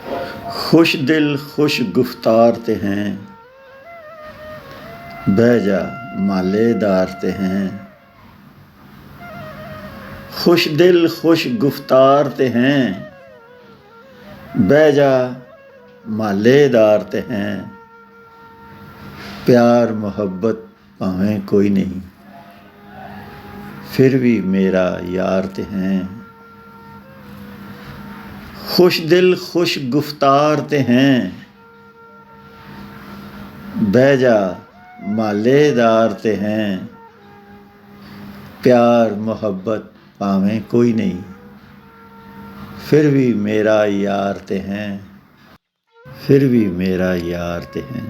खुश दिल खुश गुफ्तार ते हैं, बह जा मालेदार ते हैं। खुश दिल खुश गुफ्तार ते हैं, बह जा मालेदार ते हैं। प्यार मोहब्बत भावें कोई नहीं, फिर भी मेरा यार ते हैं। खुश दिल खुश गुफ्तार ते हैं, बह जा मालेदार ते हैं। प्यार मोहब्बत भावें कोई नहीं, फिर भी मेरा यार ते हैं, फिर भी मेरा यार ते हैं।